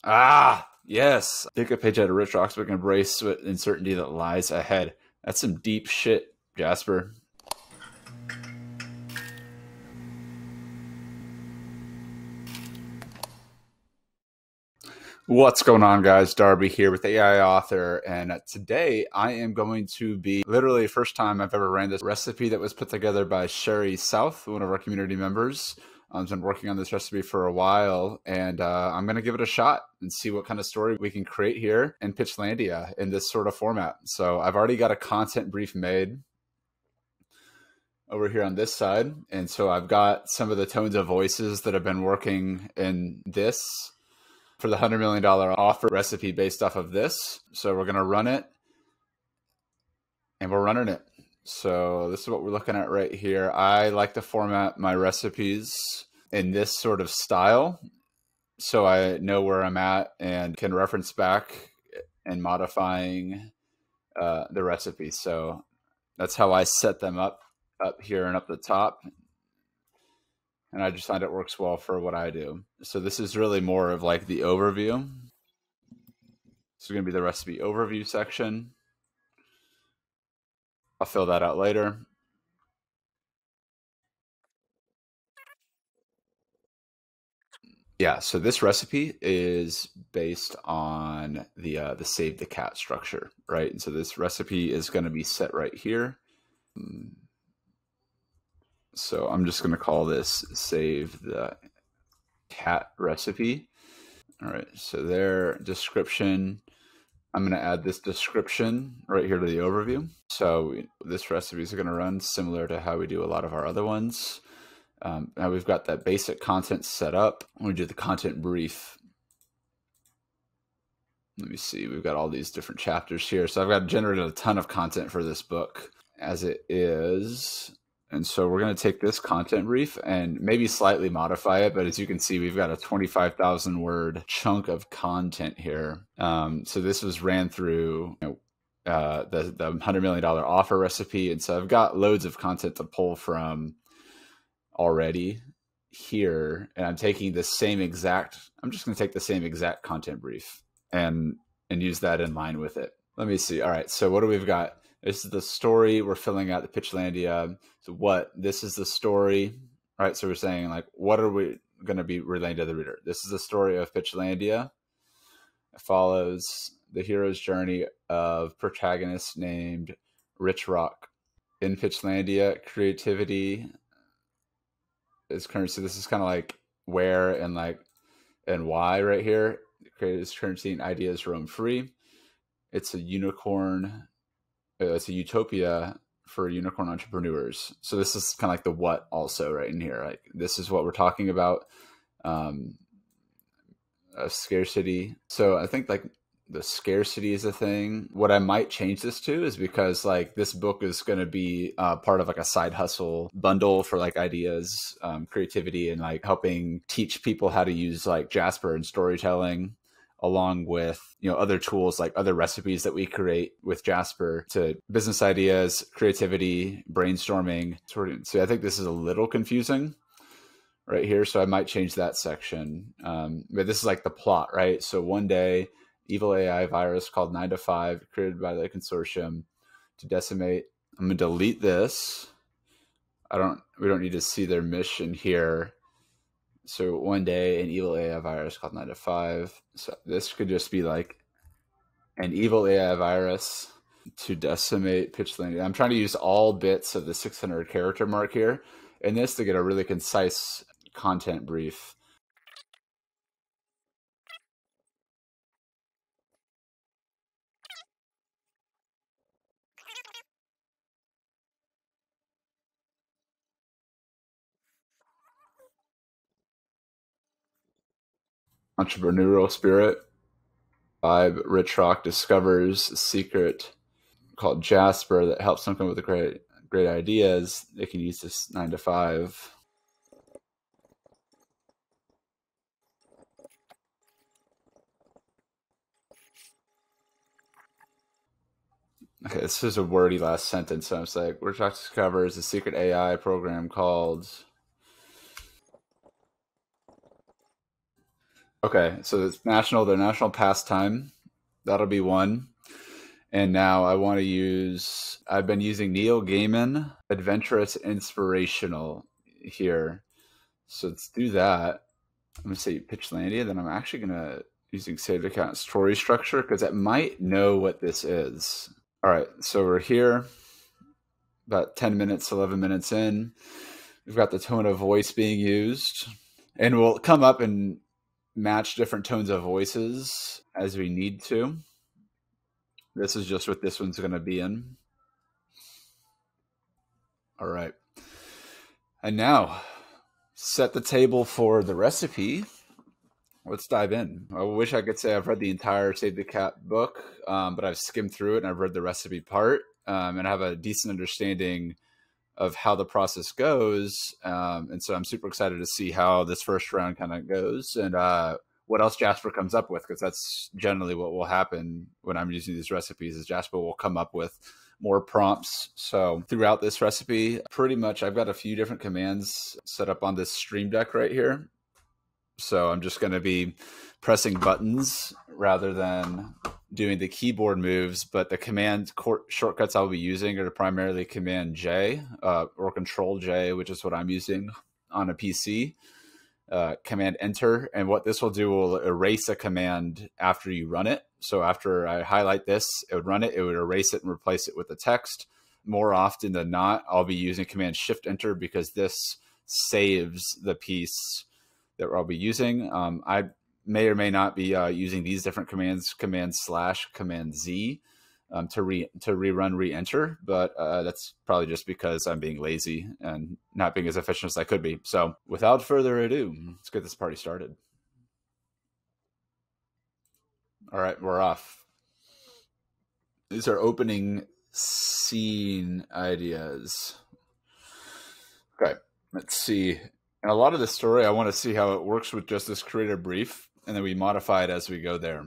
Ah, yes. Take a page out of Rich Rock's book and embrace with uncertainty that lies ahead. That's some deep shit, Jasper. What's going on, guys? Darby here with AI Author, and today I am going to be literally first time I've ever ran this recipe that was put together by Sherry South, one of our community members. I've been working on this recipe for a while, and I'm going to give it a shot and see what kind of story we can create here in Pitchlandia in this sort of format. So I've already got a content brief made over here on this side, and so I've got some of the tones of voices that have been working in this for the $100 million offer recipe based off of this. So we're going to run it, and we're running it. So this is what we're looking at right here. I like to format my recipes in this sort of style so I know where I'm at and can reference back and modifying the recipe. So that's how I set them up here and up the top. And I just find it works well for what I do. So this is really more of like the overview. This is going to be the recipe overview section. I'll fill that out later. Yeah, so this recipe is based on the save the cat structure, right? And so this recipe is going to be set right here. So I'm just going to call this save the cat recipe. All right, so their description, I'm going to add this description right here to the overview. So this recipe is going to run similar to how we do a lot of our other ones. Now we've got that basic content set up. We do the content brief. Let me see, we've got all these different chapters here. So I've got generated a ton of content for this book as it is. And so we're going to take this content brief and maybe slightly modify it. But as you can see, we've got a 25,000 word chunk of content here. So this was ran through the $100 million offer recipe. And so I've got loads of content to pull from already here. And I'm taking the same exact, I'm just going to take the same exact content brief and use that in line with it. Let me see. All right. So what do we've got? This is the story. We're filling out the Pitchlandia. So this is the story, right? So we're saying like, what are we going to be relaying to the reader? This is the story of Pitchlandia. It follows the hero's journey of protagonist named Rich Rock. In Pitchlandia, creativity is currency. This is kind of like where and why right here. Creative is currency and ideas roam free. It's a unicorn. It's a utopia for unicorn entrepreneurs. So this is kind of like the what also right in here. Like this is what we're talking about. A scarcity. So I think like the scarcity is a thing. What I might change this to is because like this book is going to be part of like a side hustle bundle for like ideas, creativity, and like helping teach people how to use like Jasper and storytelling, along with, you know, other tools like other recipes that we create with Jasper to business ideas, creativity, brainstorming. So I think this is a little confusing right here. So I might change that section. But this is like the plot, right? So one day, evil AI virus called 9 to 5 created by the consortium to decimate. I'm gonna delete this. We don't need to see their mission here. So one day, an evil AI virus called 9 to 5. So this could just be like an evil AI virus to decimate Pitchlandia. I'm trying to use all bits of the 600 character mark here in this to get a really concise content brief. Entrepreneurial spirit. Rich Rock discovers a secret called Jasper that helps them come up with great ideas. They can use this 9 to 5. Okay, this is a wordy last sentence. So I'm like, Rich Rock discovers a secret AI program called. Okay, so it's their national pastime. That'll be one. And now I've been using Neil Gaiman, adventurous, inspirational here. So let's do that. I'm going to say Pitchlandia. Then I'm actually going to using saved account story structure because it might know what this is. All right, so we're here about 10 minutes, 11 minutes in. We've got the tone of voice being used, and we'll come up and match different tones of voices as we need to. This is just what this one's going to be in. All right. And now, set the table for the recipe. Let's dive in. I wish I could say I've read the entire Save the Cat book, but I've skimmed through it and I've read the recipe part, and I have a decent understanding of how the process goes. And so I'm super excited to see how this first round kind of goes and what else Jasper comes up with, because that's generally what will happen when I'm using these recipes is Jasper will come up with more prompts. So throughout this recipe, pretty much I've got a few different commands set up on this Stream Deck right here. So I'm just going to be pressing buttons rather than doing the keyboard moves, but the command shortcuts I'll be using are primarily Command J or Control J, which is what I'm using on a PC. Command Enter, and what this will do will erase a command after you run it. So after I highlight this, it would run it, it would erase it and replace it with the text. More often than not, I'll be using Command Shift Enter because this saves the piece that I'll be using. I may or may not be using these different commands, Command / Command Z, to rerun re-enter, but that's probably just because I'm being lazy and not being as efficient as I could be. So without further ado, let's get this party started. All right, we're off. These are opening scene ideas. Okay, let's see. And a lot of the story, I want to see how it works with just this creator brief, and then we modify it as we go there.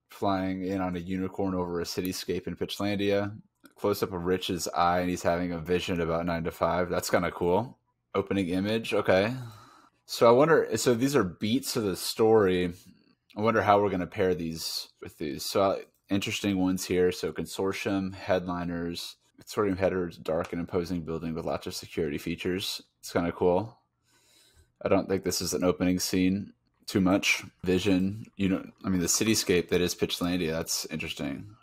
Flying in on a unicorn over a cityscape in Pitchlandia. Close up of Rich's eye, and he's having a vision about 9 to 5. That's kind of cool. Opening image. Okay. So I wonder, so these are beats of the story. I wonder how we're going to pair these with these. So interesting ones here. So consortium, headliners, consortium headers, dark and imposing building with lots of security features. It's kind of cool. I don't think this is an opening scene too much. Vision, you know, I mean, the cityscape that is Pitchlandia, that's interesting.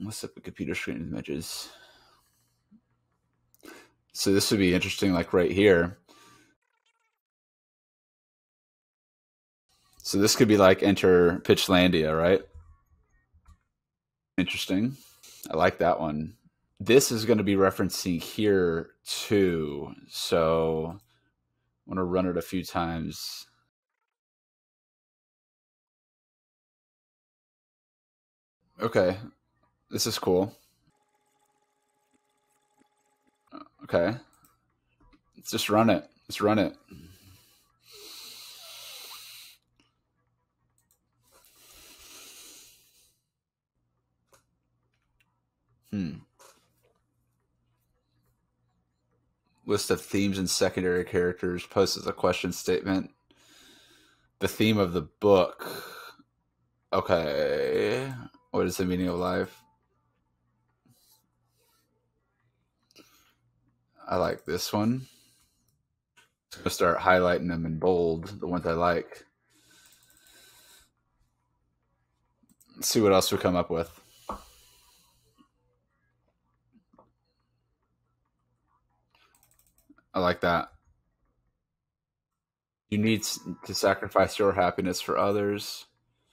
Let's set the computer screen images. So this would be interesting, like right here. So this could be like enter Pitchlandia, right? Interesting. I like that one. This is going to be referencing here too. So I want to run it a few times. Okay. This is cool. Okay. Let's just run it. Let's run it. List of themes and secondary characters. Post as a question statement. The theme of the book. Okay. What is the meaning of life? I like this one. I'm going to start highlighting them in bold, the ones I like. Let's see what else we come up with. I like that. You need to sacrifice your happiness for others.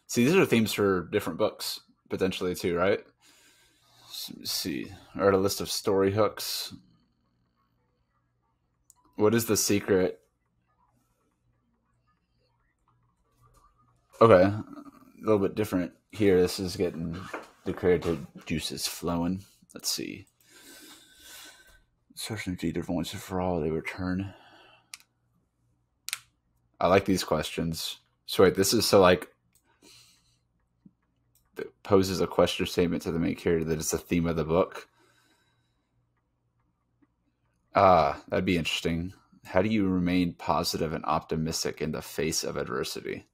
See, these are themes for different books, potentially too, right? Let's see. Or a list of story hooks. What is the secret? Okay. A little bit different here. This is getting the creative juices flowing. Let's see. Searching for different ones for all they return. I like these questions. So wait, this is so like it poses a question statement to the main character that is the theme of the book. That'd be interesting. How do you remain positive and optimistic in the face of adversity?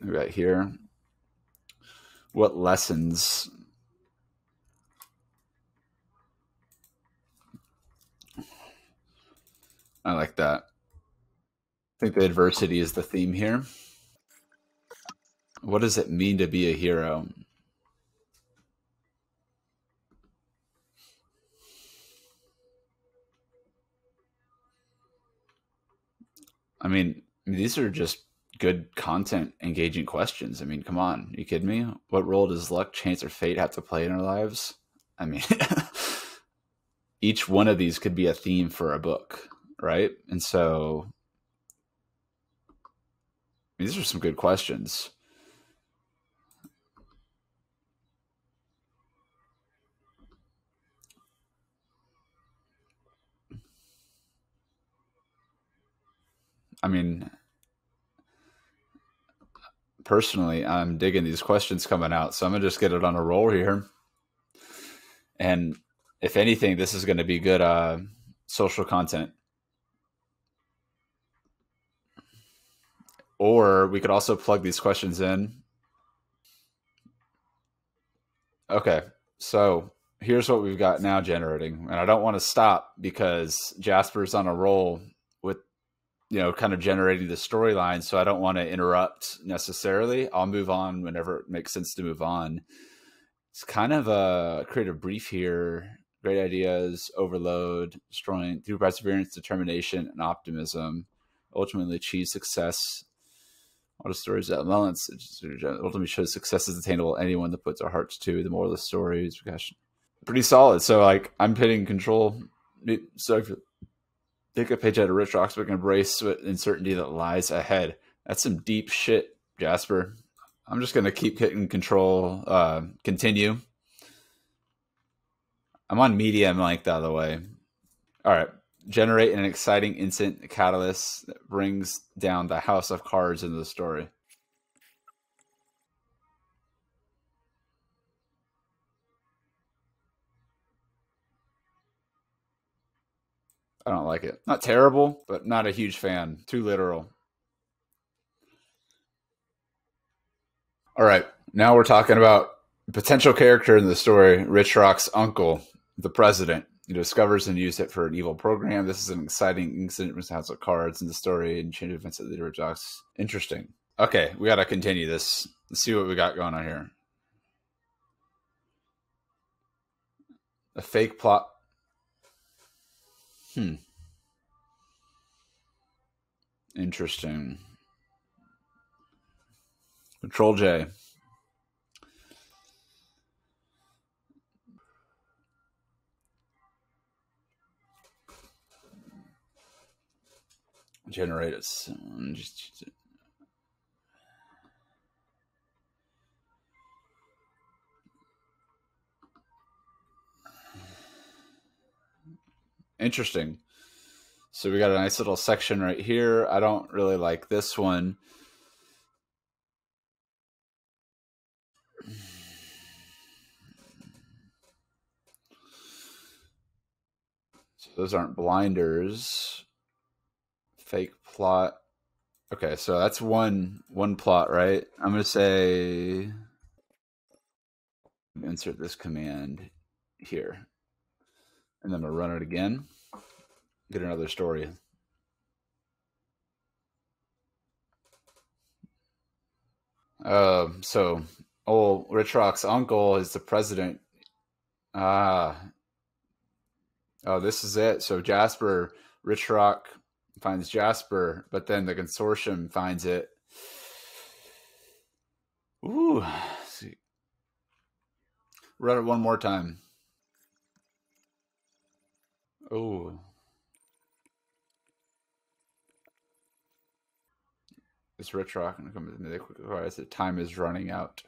Right here. What lessons? I like that. I think the adversity is the theme here. What does it mean to be a hero? I mean, these are just good content, engaging questions. I mean, come on, you kidding me? What role does luck, chance, or fate have to play in our lives? I mean, each one of these could be a theme for a book, right? And so these are some good questions. I mean, personally, I'm digging these questions coming out, so I'm gonna just get it on a roll here. And if anything, this is going to be good social content. Or we could also plug these questions in. Okay, so here's what we've got now generating, and I don't want to stop because Jasper's on a roll with kind of generating the storyline, so I don't want to interrupt necessarily. I'll move on whenever it makes sense to move on. It's kind of a creative brief here. Great ideas, overload, destroying through perseverance, determination, and optimism, ultimately achieve success. All the stories that balance ultimately shows success is attainable. Anyone that puts our hearts to the moral of the stories. Gosh, pretty solid. So like I'm hitting control. So take a page out of Rich Rock's book and embrace what uncertainty that lies ahead. That's some deep shit, Jasper. I'm just gonna keep hitting control. Continue. I'm on medium length, by the way. All right. Generate an exciting instant catalyst that brings down the house of cards into the story. I don't like it. Not terrible, but not a huge fan. Too literal. All right. Now we're talking about potential character in the story, Rich Rock's uncle, the president. He discovers and uses it for an evil program. This is an exciting incident with House of Cards in the story and change events of the Rich Rock's. Interesting. Okay, we got to continue this. Let's see what we got going on here. A fake plot. Interesting. Control J. Generate it. Interesting. So we got a nice little section right here. I don't really like this one. So those aren't blinders. Fake plot. Okay, so that's one plot, right? I'm gonna say insert this command here, and then I'm gonna run it again. Get another story. So old Rich Rock's uncle is the president. Ah, oh, this is it. So Jasper, Rich Rock finds Jasper, but then the consortium finds it. Ooh, see. Run it one more time. Oh, it's Rich Rock and come to the quick realize that time is running out.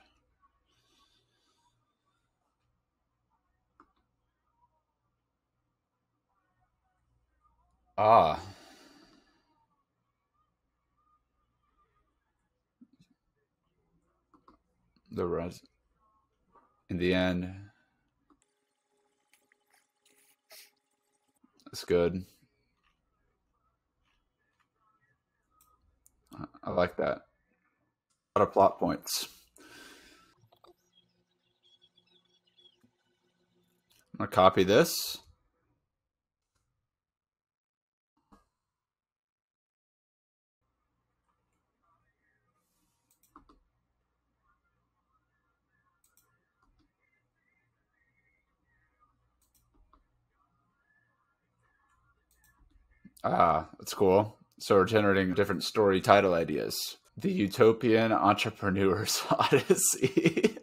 Ah, the res in the end. That's good. I like that. A lot of plot points. I'm gonna copy this. Ah, that's cool. So we're generating different story title ideas. The Utopian Entrepreneur's Odyssey.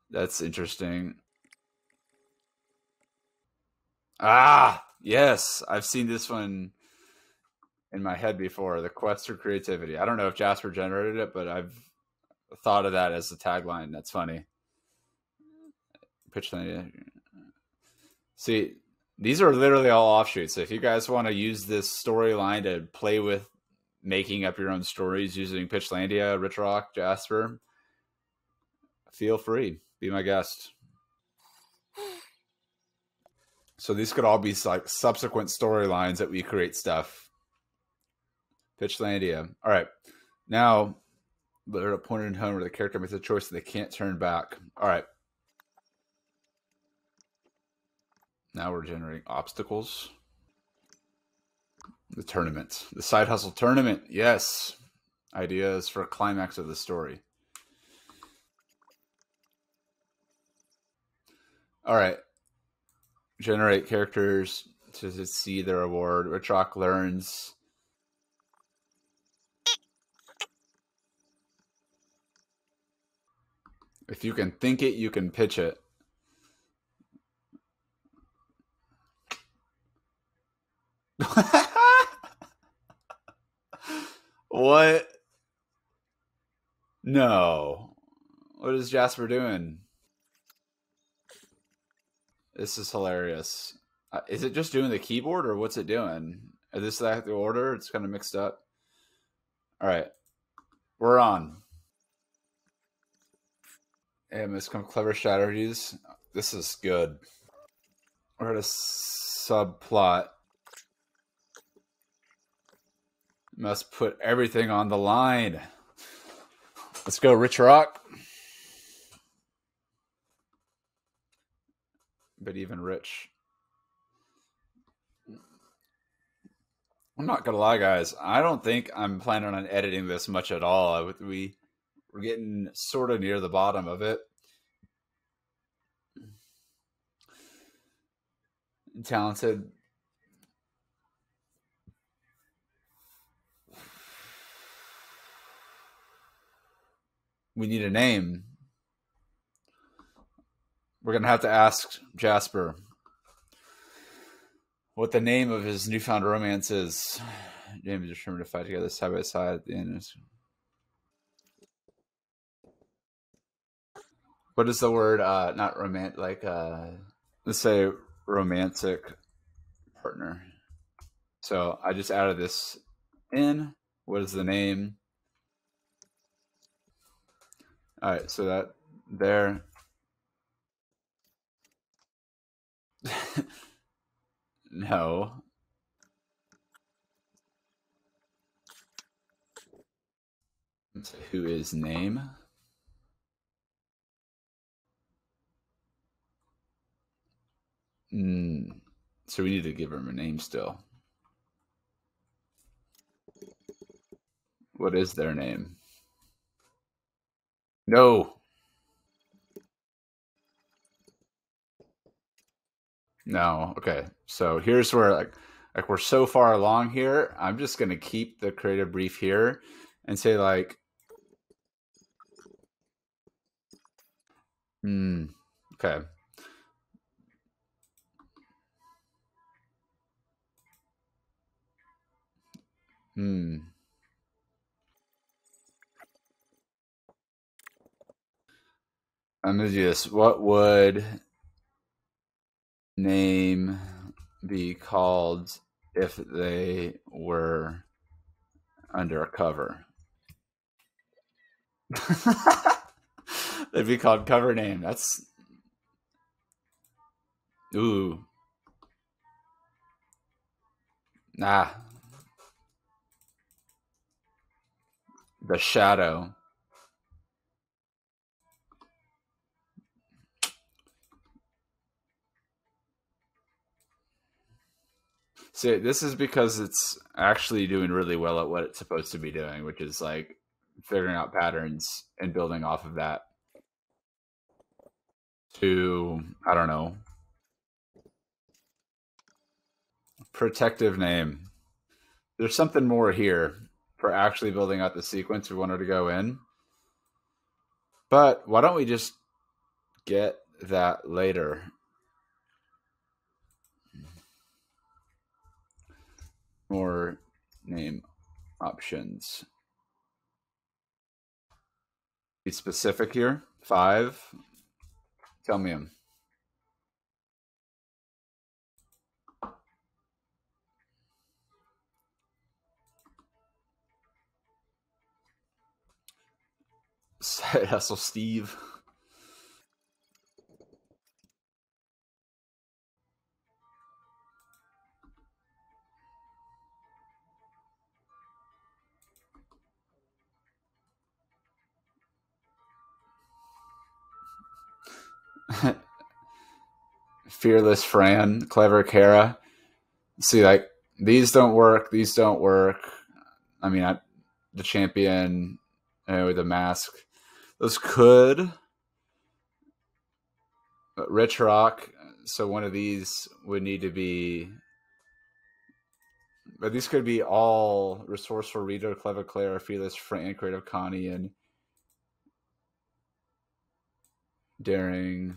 That's interesting. Ah, yes. I've seen this one in my head before. The Quest for Creativity. I don't know if Jasper generated it, but I've thought of that as the tagline. That's funny. Pitch that. See, these are literally all offshoots. So if you guys want to use this storyline to play with making up your own stories using Pitchlandia, Rich Rock, Jasper, feel free. Be my guest. So these could all be like subsequent storylines that we create stuff. Pitchlandia. All right. Now, they're at a point in time where the character makes a choice that they can't turn back. All right. Now we're generating obstacles. The tournament. The side hustle tournament. Yes. Ideas for a climax of the story. All right. Generate characters to see their award. Rich Rock learns. If you can think it, you can pitch it. What? No. What is Jasper doing? This is hilarious. Is it just doing the keyboard or what's it doing? Is this the order? It's kind of mixed up. All right. We're on. And it's some clever strategies. This is good. We're at a subplot. Must put everything on the line. Let's go, Rich Rock. But even Rich. I'm not gonna lie, guys. I don't think I'm planning on editing this much at all. We're getting sort of near the bottom of it. Talented. We need a name. We're gonna have to ask Jasper what the name of his newfound romance is. James is determined to fight together side by side at the end. What is the word? Not romantic. Like, let's say romantic partner. So I just added this in. What is the name? All right, so that there. No. Who is name? So we need to give him a name still. What is their name? No. No. Okay. So here's where like we're so far along here. I'm just gonna keep the creative brief here and say like, okay. I'm gonna do this. What would name be called if they were undercover? They'd be called cover name. That's Ooh. Nah. The shadow. See, this is because it's actually doing really well at what it's supposed to be doing, which is like figuring out patterns and building off of that to, I don't know, protective name. There's something more here for actually building out the sequence we wanted to go in. But why don't we just get that later? More name options. Be specific here. 5. Tell me them. Side hustle Steve. Fearless Fran, Clever Kara. See, like, these don't work. These don't work. I mean, the champion with the mask. Those could. But Rich Rock. So one of these would need to be. But these could be all Resourceful Reader, Clever Clara, Fearless Fran, Creative Connie, and Daring.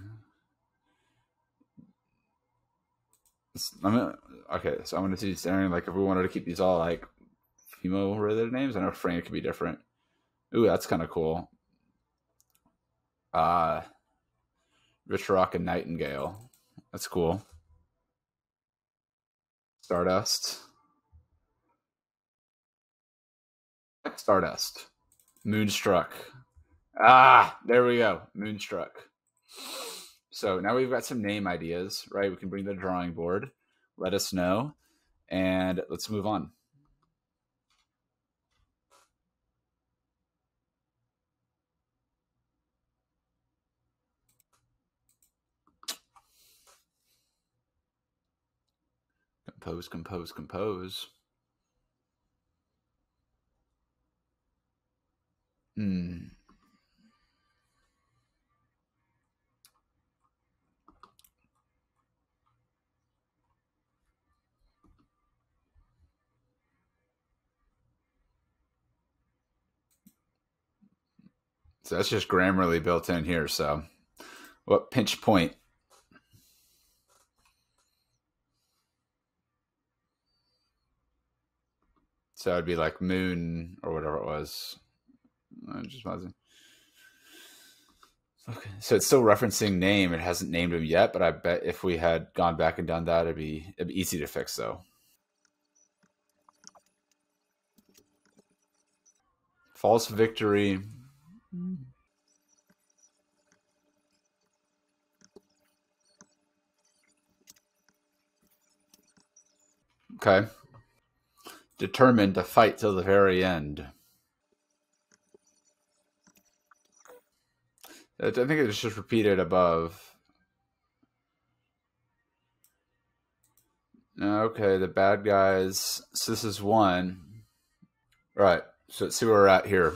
Okay, so I'm going to do Daring. Like, if we wanted to keep these all like female related names, I know Fran could be different. Ooh, that's kind of cool. Rich Rock and Nightingale. That's cool. Stardust. Stardust. Moonstruck. There we go. Moonstruck. So now we've got some name ideas, right? We can bring the drawing board. Let us know. And let's move on. Compose, compose, compose. So that's just Grammarly built in here. So what pinch point? So it'd be like moon or whatever it was. Just wasn't. Okay. So it's still referencing name. It hasn't named him yet, but I bet if we had gone back and done that, it'd be easy to fix though. False victory. Okay. Determined to fight till the very end. I think it's just repeated above. Okay, the bad guys. So this is 1. Right. So let's see where we're at here.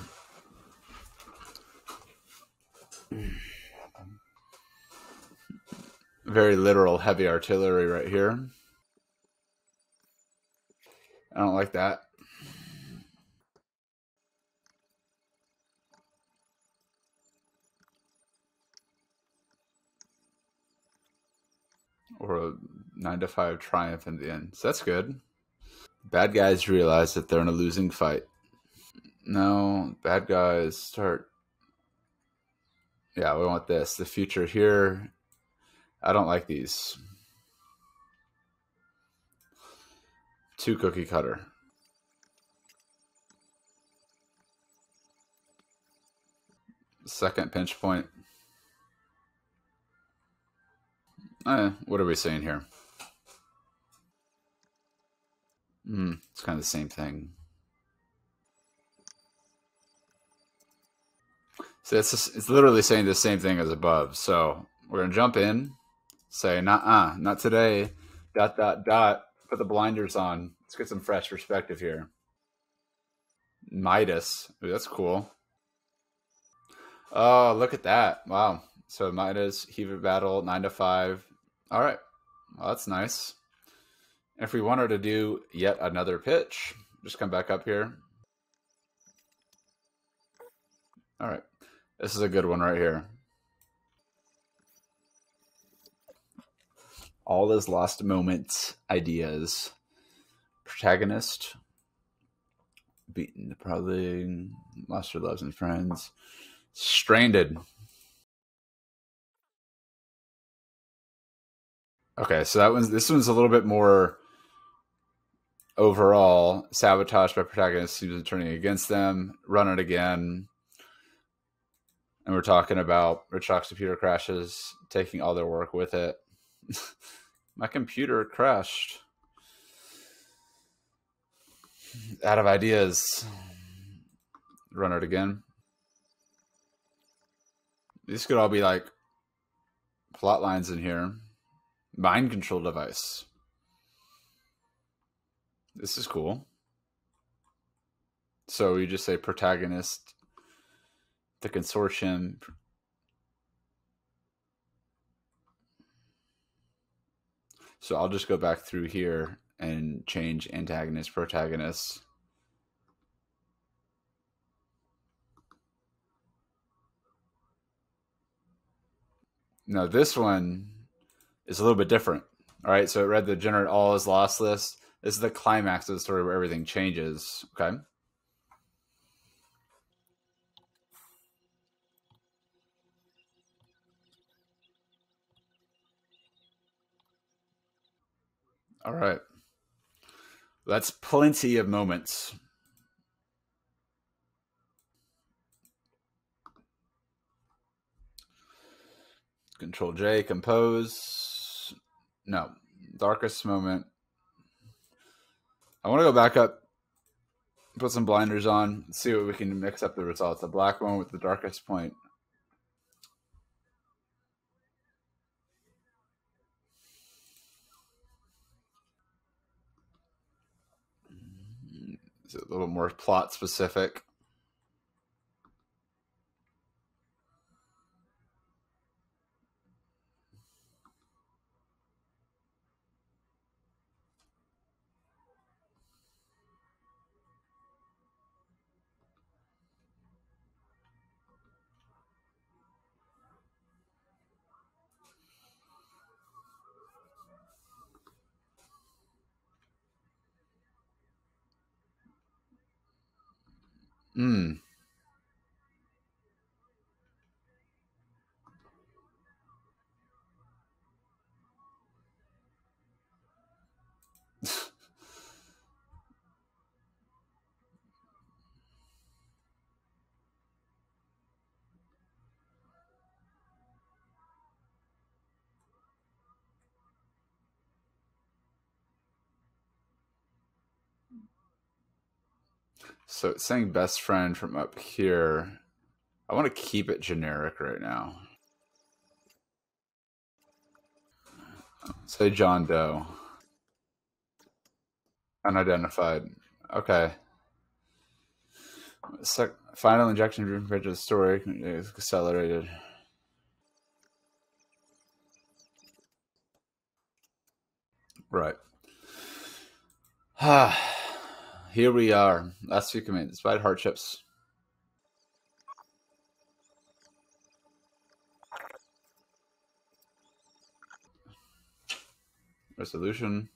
Very literal heavy artillery right here. I don't like that. Or a 9 to 5 triumph in the end. So that's good. Bad guys realize that they're in a losing fight. No, bad guys start. Yeah, we want this. The future here. I don't like these. 2 cookie cutter. Second pinch point. What are we saying here? It's kind of the same thing. So it's literally saying the same thing as above. So we're going to jump in, say, nah, not today, ... put the blinders on. Let's get some fresh perspective here. Midas. Ooh, that's cool. Oh, look at that. Wow. So Midas, Heave of Battle, 9 to 5. All right. Well, that's nice. If we wanted to do yet another pitch, just come back up here. All right. This is a good one right here. All those lost moments, ideas. Protagonist, beaten, probably lost her loves and friends. Stranded. Okay, so this one's a little bit more overall. Sabotaged by protagonist seems to be turning against them. Run it again. And we're talking about Rich Rock's computer crashes, taking all their work with it. My computer crashed. Out of ideas. Run it again. These could all be like plot lines in here. Mind control device. This is cool. So you just say protagonist, the consortium. So I'll just go back through here and change antagonist, protagonist. Now this one is a little bit different. All right, so it read the generate all is lost list. This is the climax of the story where everything changes. Okay. All right. That's plenty of moments. Control J, compose. No, darkest moment. I want to go back up, put some blinders on, see what we can mix up the results. The black one with the darkest point. Is it a little more plot specific? Hmm. So it's saying best friend from up here. I want to keep it generic right now. Say John Doe. Unidentified. Okay. Final injection compared to the story is accelerated. Right. Here we are. Last few commands. Despite hardships. Resolution.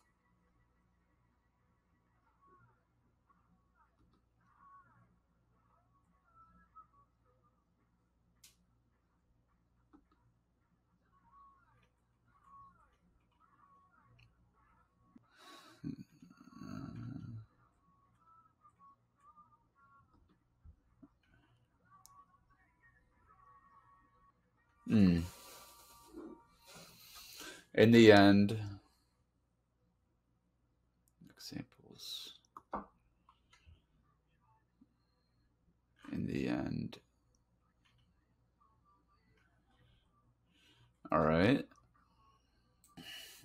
In the end, examples. In the end. All right.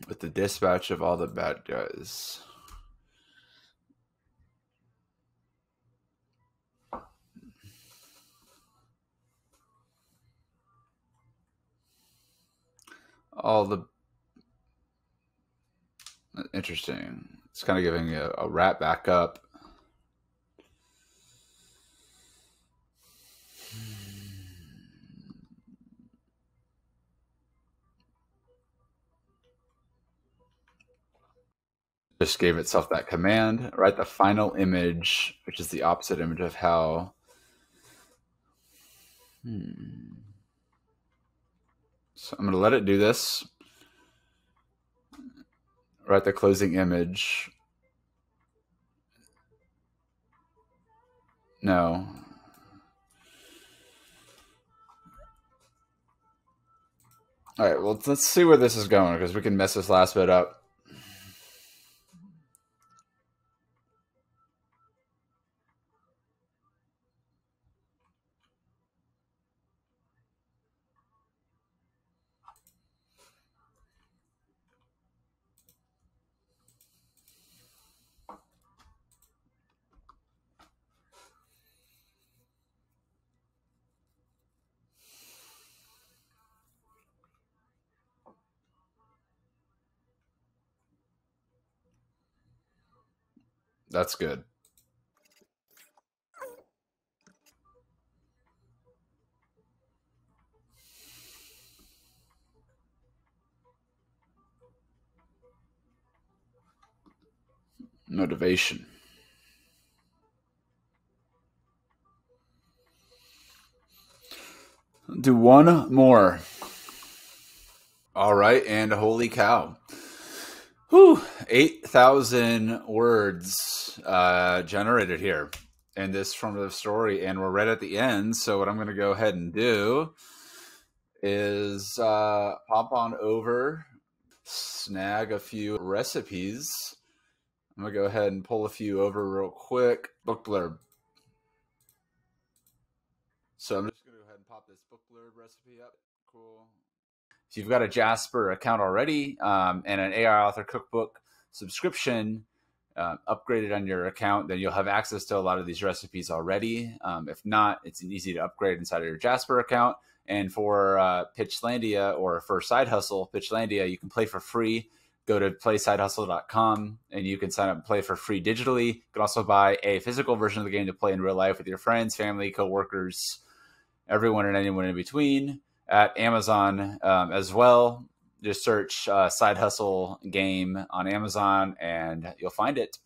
With the dispatch of all the bad guys. All the... Interesting. It's kind of giving a wrap back up. Just gave itself that command, write the final image, which is the opposite image of how. So I'm going to let it do this. Write the closing image. No. All right, well, let's see where this is going, because we can mess this last bit up. That's good. Motivation. Do one more. All right, and holy cow. Whew, 8,000 words generated here in this formative story, and we're right at the end. So what I'm going to go ahead and do is pop on over, snag a few recipes. I'm going to go ahead and pull a few over real quick. Book blurb. So I'm just going to go ahead and pop this book blurb recipe up. Cool. If you've got a Jasper account already and an AI author cookbook subscription upgraded on your account, then you'll have access to a lot of these recipes already. If not, it's easy to upgrade inside of your Jasper account. And for Pitchlandia, or for Side Hustle Pitchlandia, you can play for free. Go to playsidehustle.com and you can sign up and play for free digitally. You can also buy a physical version of the game to play in real life with your friends, family, coworkers, everyone and anyone in between. At Amazon as well. Just search Side Hustle game on Amazon and you'll find it.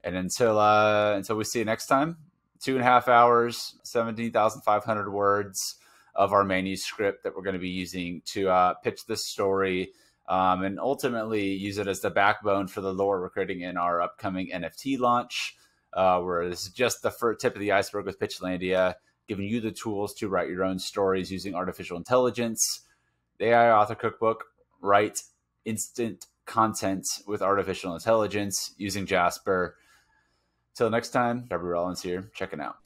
And until we see you next time, 2.5 hours, 17,500 words of our manuscript that we're going to be using to pitch this story and ultimately use it as the backbone for the lore we're creating in our upcoming NFT launch, where this is just the first tip of the iceberg with Pitchlandia, giving you the tools to write your own stories using artificial intelligence. The AI Author Cookbook, write instant content with artificial intelligence using Jasper. Till next time, Trevor Rollins here, checking out.